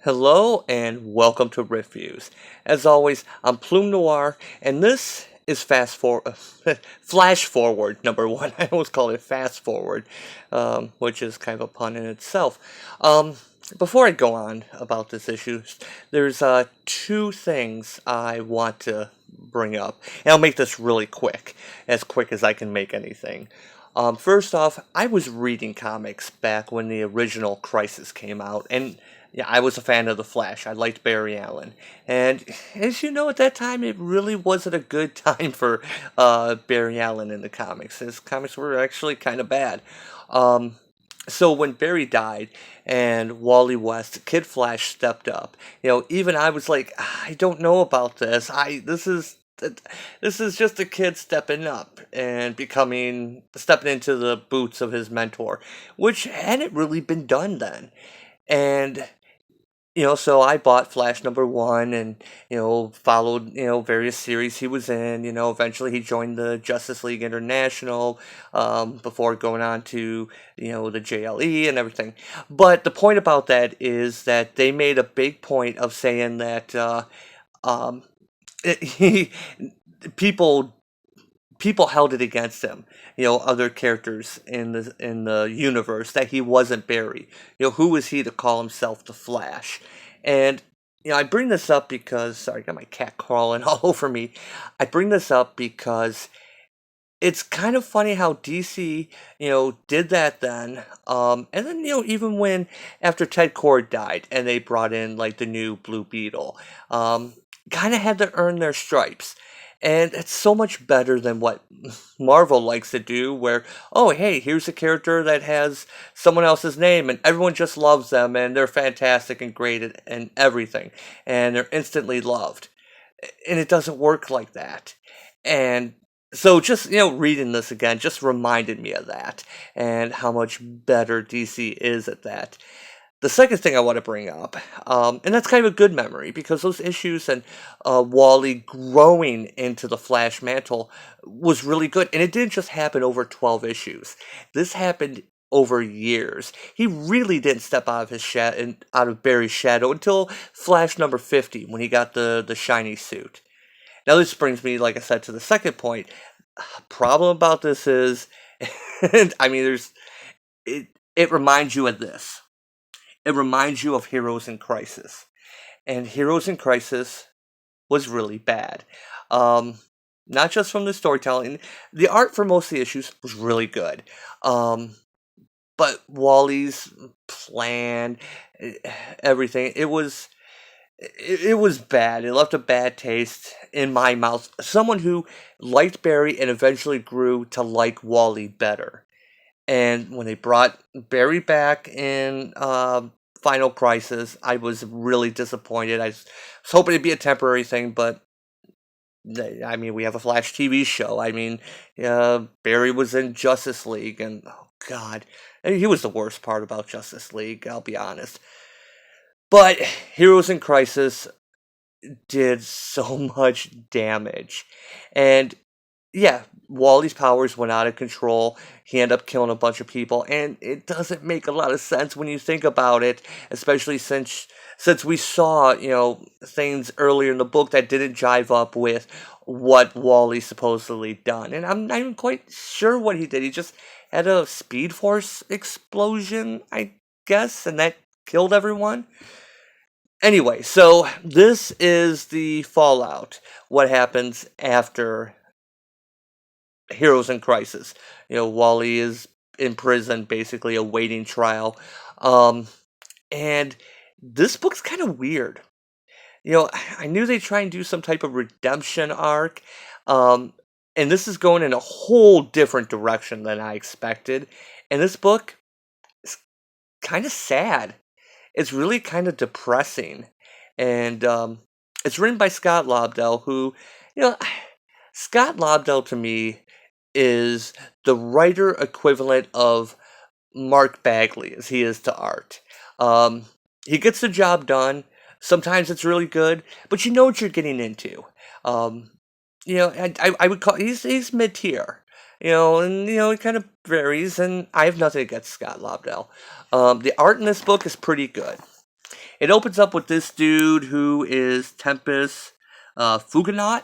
Hello and welcome to Riff Views. As always, I'm Plume Noir, and this is Flash Forward number one. I always call it Fast Forward, which is kind of a pun in itself. Um, Before I go on about this issue, there's two things I want to bring up, and I'll make this really quick as I can make anything. First off, I was reading comics back when the original Crisis came out, and yeah, I was a fan of The Flash. I liked Barry Allen. And as you know, at that time, it really wasn't a good time for Barry Allen in the comics. His comics were actually kind of bad. Um, so when Barry died and Wally West, Kid Flash stepped up, even I was like, I don't know about this. This is just a kid stepping up and stepping into the boots of his mentor, which hadn't really been done then. And so I bought Flash number one and, followed, various series he was in. Eventually he joined the Justice League International before going on to, the JLE and everything. But the point about that is that they made a big point of saying that um, he, people people held it against him, other characters in the universe, that he wasn't Barry. Who was he to call himself the Flash? And I bring this up because, sorry, I got my cat crawling all over me. I bring this up because it's kind of funny how DC, did that then. And then, even when after Ted Kord died and they brought in like the new Blue Beetle, kind of had to earn their stripes. And it's so much better than what Marvel likes to do, where, oh, hey, here's a character that has someone else's name, and everyone just loves them, and they're fantastic and great and everything, and they're instantly loved. And it doesn't work like that. And so just, reading this again just reminded me of that, and how much better DC is at that. The second thing I want to bring up, and that's kind of a good memory, because those issues and Wally growing into the Flash mantle was really good. And it didn't just happen over 12 issues. This happened over years. He really didn't step out of out of Barry's shadow until Flash number 50, when he got the shiny suit. Now this brings me, like I said, to the second point. Problem about this is, I mean, it reminds you of this. It reminds you of Heroes in Crisis. And Heroes in Crisis was really bad. Um, Not just from the storytelling. The art for most of the issues was really good. Um, but Wally's plan, eh, everything, it was bad. It left a bad taste in my mouth. Someone who liked Barry and eventually grew to like Wally better. And when they brought Barry back in Final Crisis, I was really disappointed. I was hoping it'd be a temporary thing, but I mean, we have a Flash TV show. I mean, Barry was in Justice League, and oh God, I mean, he was the worst part about Justice League, I'll be honest. But Heroes in Crisis did so much damage. And yeah, Wally's powers went out of control. He ended up killing a bunch of people, and it doesn't make a lot of sense when you think about it, especially since we saw, things earlier in the book that didn't jive up with what Wally supposedly done. And I'm not even quite sure what he did. He just had a Speed Force explosion, I guess, and that killed everyone. Anyway, so this is the fallout. What happens after Heroes in Crisis? Wally is in prison, basically awaiting trial. Um, and this book's kind of weird. I knew they'd try and do some type of redemption arc. Um, and this is going in a whole different direction than I expected. And this book is kind of sad. It's really kind of depressing. And it's written by Scott Lobdell, who, you know, Scott Lobdell to me is the writer equivalent of Mark Bagley as he is to art. Um, he gets the job done. Sometimes it's really good, but you know what you're getting into. Um, I would call he's mid tier. And it kind of varies, and I have nothing against Scott Lobdell. The art in this book is pretty good. It opens up with this dude who is Tempest Fugonaut.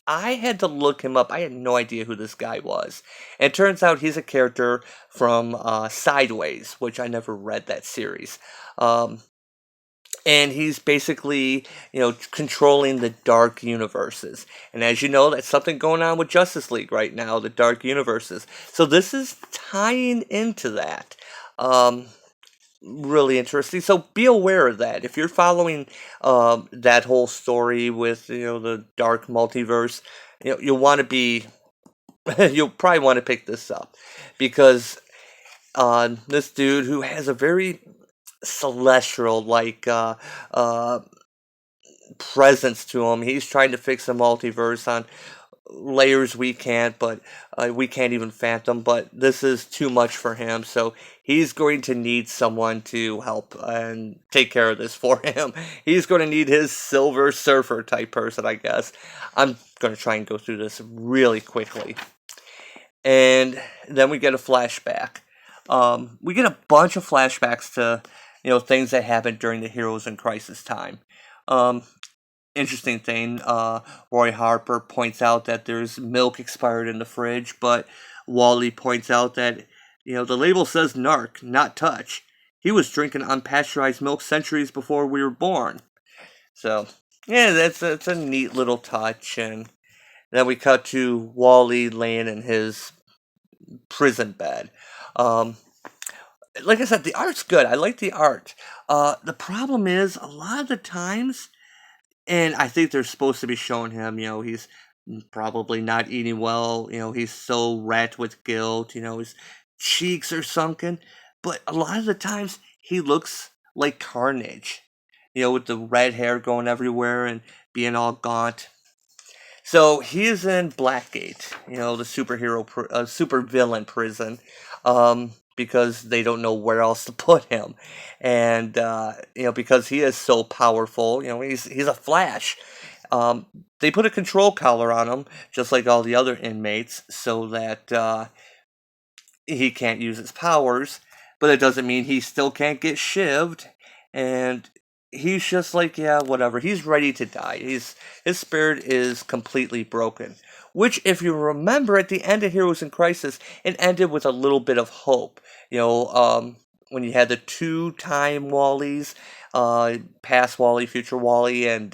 I had to look him up. I had no idea who this guy was. It turns out he's a character from Sideways, which I never read that series. Um, and he's basically, controlling the dark universes. And as you know, that's something going on with Justice League right now, the dark universes. So this is tying into that. Um, Really interesting. So be aware of that. If you're following that whole story with the dark multiverse, you'll want to be you'll probably want to pick this up because this dude who has a very celestial like presence to him. He's trying to fix the multiverse on layers we can't even fathom, but this is too much for him, so he's going to need someone to help and take care of this for him. He's going to need his Silver Surfer type person, I guess. I'm going to try and go through this really quickly. And then we get a flashback. We get a bunch of flashbacks to things that happened during the Heroes in Crisis time. um, Interesting thing, Roy Harper points out that there's milk expired in the fridge, but Wally points out that, the label says narc, not touch. He was drinking unpasteurized milk centuries before we were born. So, yeah, that's a neat little touch. And then we cut to Wally laying in his prison bed. Um, like I said, the art's good. I like the art. The problem is, a lot of the times, and I think they're supposed to be showing him, he's probably not eating well. He's so wrapped with guilt. His cheeks are sunken. But a lot of the times, he looks like Carnage, with the red hair going everywhere and being all gaunt. So he is in Blackgate, the super villain prison, because they don't know where else to put him, and because he is so powerful, he's a Flash. Um, they put a control collar on him, just like all the other inmates, so that he can't use his powers, but it doesn't mean he still can't get shivved. And he's just like, yeah, whatever. He's ready to die. His spirit is completely broken. Which, if you remember, at the end of Heroes in Crisis, it ended with a little bit of hope. When you had the two-time Wallys, past Wally, future Wally, and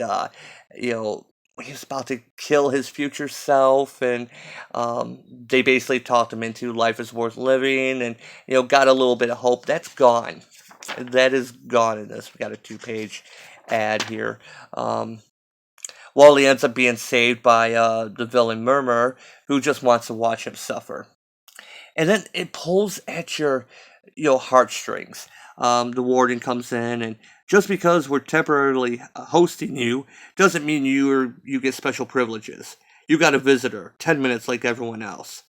he was about to kill his future self, and they basically talked him into life is worth living, and got a little bit of hope. That's gone. That is gone in this. We got a 2-page ad here. Wally ends up being saved by the villain Murmur, who just wants to watch him suffer. And then it pulls at your heartstrings. The warden comes in, and just because we're temporarily hosting you doesn't mean you get special privileges. You got a visitor, 10 minutes like everyone else.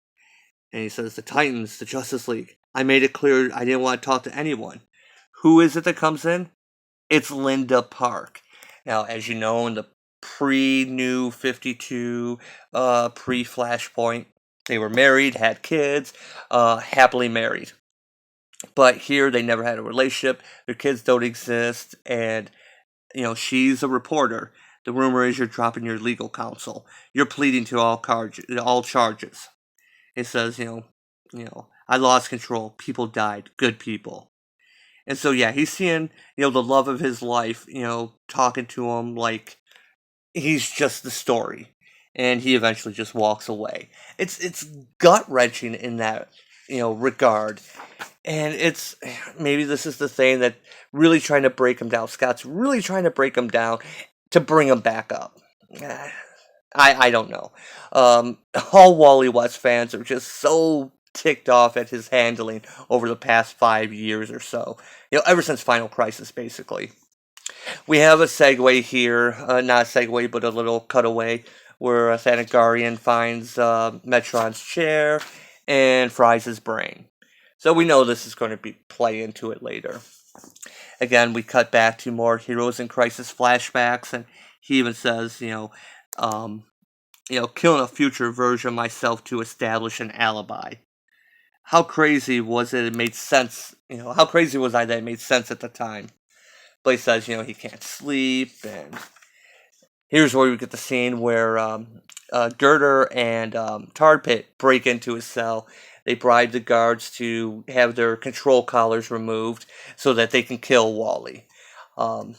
And he says, the Titans, the Justice League. I made it clear I didn't want to talk to anyone. Who is it that comes in? It's Linda Park. Now, as you know, in the pre-New 52, pre-Flashpoint, they were married, had kids, happily married. But here, they never had a relationship. Their kids don't exist, and she's a reporter. The rumor is you're dropping your legal counsel. You're pleading to all charges. It says, I lost control. People died. Good people. And so, yeah, he's seeing, the love of his life, talking to him like he's just the story. And he eventually just walks away. It's gut-wrenching in that, regard. And it's, maybe this is the thing that really trying to break him down. Scott's really trying to break him down to bring him back up. I don't know. All Wally West fans are just so ticked off at his handling over the past 5 years or so. Ever since Final Crisis, basically. We have a segue here, not a segue, but a little cutaway, where Thanagarian finds Metron's chair and fries his brain. So we know this is going to play into it later. Again, we cut back to more Heroes in Crisis flashbacks, and he even says, killing a future version of myself to establish an alibi. How crazy was it? It made sense. How crazy was I that it made sense at the time? but he says, he can't sleep. And here's where we get the scene where Girder and Tar Pit break into his cell. They bribe the guards to have their control collars removed so that they can kill Wally. Um,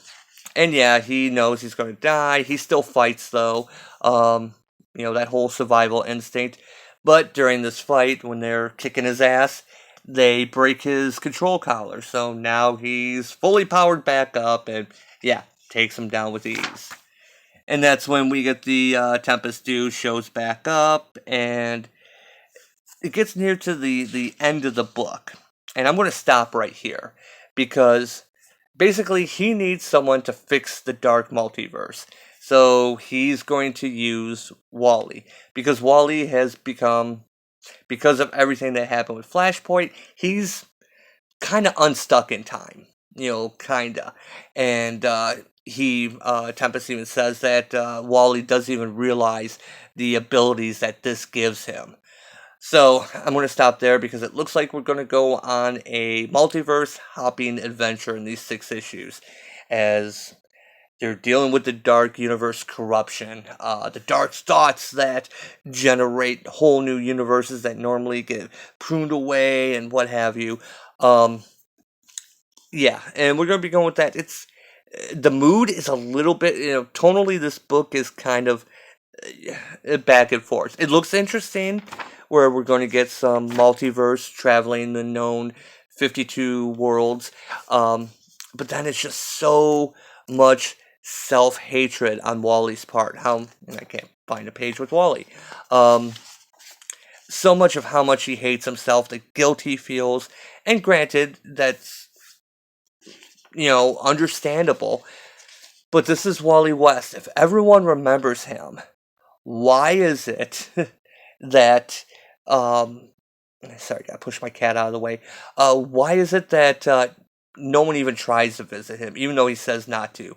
and yeah, he knows he's going to die. He still fights, though. That whole survival instinct. But during this fight, when they're kicking his ass, they break his control collar. So now he's fully powered back up and, yeah, takes him down with ease. And that's when we get the Tempest Dew shows back up, and it gets near to the end of the book. And I'm going to stop right here, because basically he needs someone to fix the dark multiverse. So he's going to use Wally, because Wally has become, because of everything that happened with Flashpoint, he's kind of unstuck in time, kinda. And Tempest even says that Wally doesn't even realize the abilities that this gives him. So I'm going to stop there, because it looks like we're going to go on a multiverse hopping adventure in these 6 issues, as they're dealing with the dark universe corruption, the dark thoughts that generate whole new universes that normally get pruned away and what have you. Yeah, and we're going to be going with that. It's the mood is a little bit, tonally this book is kind of back and forth. It looks interesting, where we're going to get some multiverse traveling the known 52 worlds, but then it's just so much self-hatred on Wally's part. I can't find a page with Wally. So much of how much he hates himself, the guilt he feels, and granted, that's, understandable, but this is Wally West. If everyone remembers him, why is it that, sorry, I gotta push my cat out of the way. Why is it that no one even tries to visit him, even though he says not to?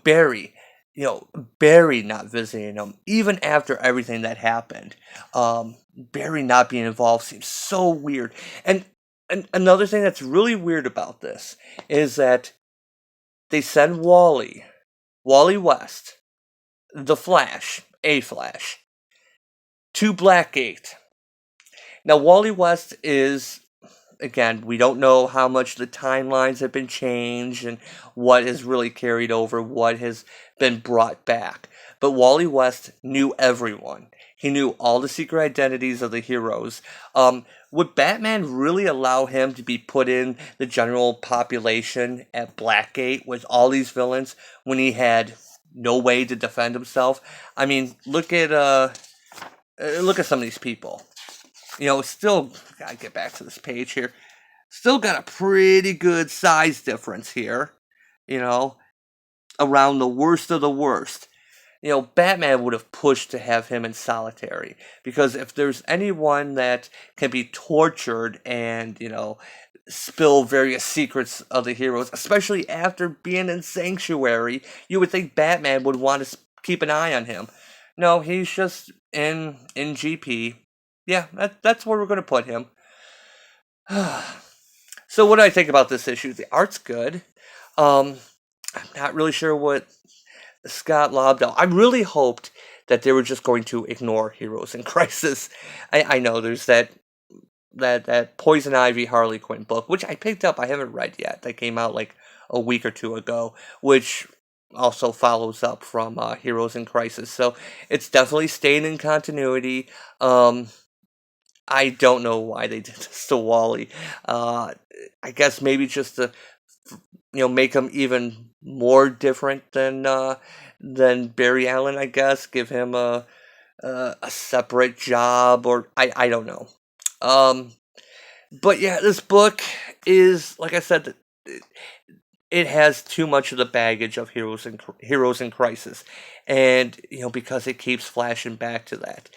Barry, Barry not visiting him, even after everything that happened. Barry not being involved seems so weird. And another thing that's really weird about this is that they send Wally West, the Flash, a Flash, to Blackgate. Now, Wally West is, again, we don't know how much the timelines have been changed and what is really carried over, what has been brought back. But Wally West knew everyone. He knew all the secret identities of the heroes. Would Batman really allow him to be put in the general population at Blackgate with all these villains when he had no way to defend himself? I mean, look at some of these people. Still gotta get back to this page here. Still got a pretty good size difference here. Around the worst of the worst. Batman would have pushed to have him in solitary, because if there's anyone that can be tortured and, spill various secrets of the heroes, especially after being in Sanctuary, you would think Batman would want to keep an eye on him. No, he's just in GP. Yeah, that's where we're going to put him. So what do I think about this issue? The art's good. I'm not really sure what Scott Lobdell. I really hoped that they were just going to ignore Heroes in Crisis. I know there's that Poison Ivy Harley Quinn book, which I picked up. I haven't read yet. That came out like a week or two ago, which also follows up from Heroes in Crisis. So it's definitely staying in continuity. I don't know why they did this to Wally. I guess maybe just to make him even more different than Barry Allen. I guess give him a separate job, or I don't know. But yeah, this book is, like I said, it has too much of the baggage of Heroes in Crisis, and because it keeps flashing back to that.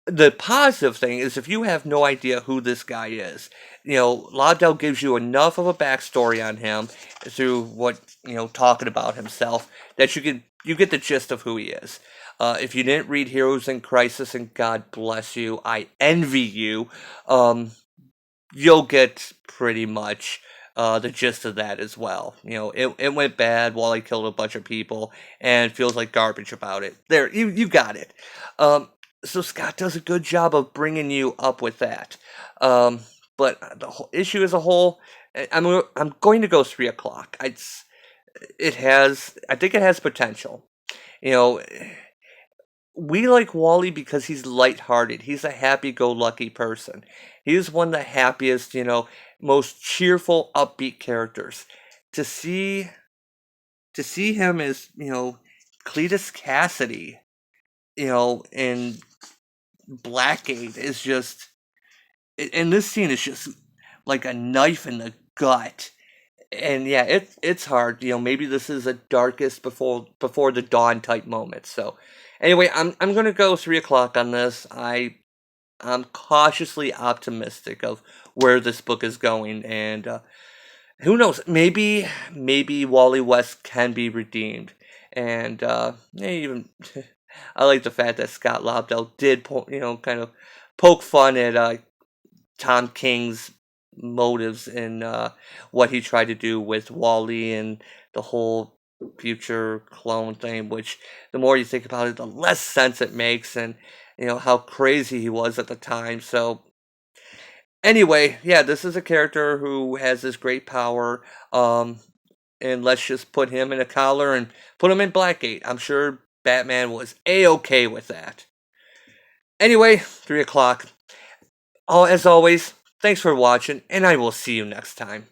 The positive thing is, if you have no idea who this guy is, Lobdell gives you enough of a backstory on him through what, talking about himself, that you get the gist of who he is. If you didn't read Heroes in Crisis, and God bless you, I envy you, you'll get pretty much the gist of that as well. It went bad. Wally killed a bunch of people and feels like garbage about it. There, you got it. Um, so Scott does a good job of bringing you up with that. Um, but the whole issue as a whole, I'm going to go 3 o'clock. I think it has potential. You know, we like Wally because he's lighthearted. He's a happy-go-lucky person. He's one of the happiest, most cheerful, upbeat characters. To see to see him as, Cletus Cassidy, in Blackgate is just, and this scene is just like a knife in the gut. And yeah, it's hard. Maybe this is a darkest before the dawn type moment. So anyway, I'm gonna go 3 o'clock on this. I'm cautiously optimistic of where this book is going, and who knows? Maybe Wally West can be redeemed, and even I like the fact that Scott Lobdell did kind of poke fun at Tom King's motives in what he tried to do with Wally and the whole future clone thing, which the more you think about it, the less sense it makes, and how crazy he was at the time. So anyway, yeah, this is a character who has this great power, and let's just put him in a collar and put him in Blackgate. I'm sure Batman was A-okay with that. Anyway, 3 o'clock. As always, thanks for watching, and I will see you next time.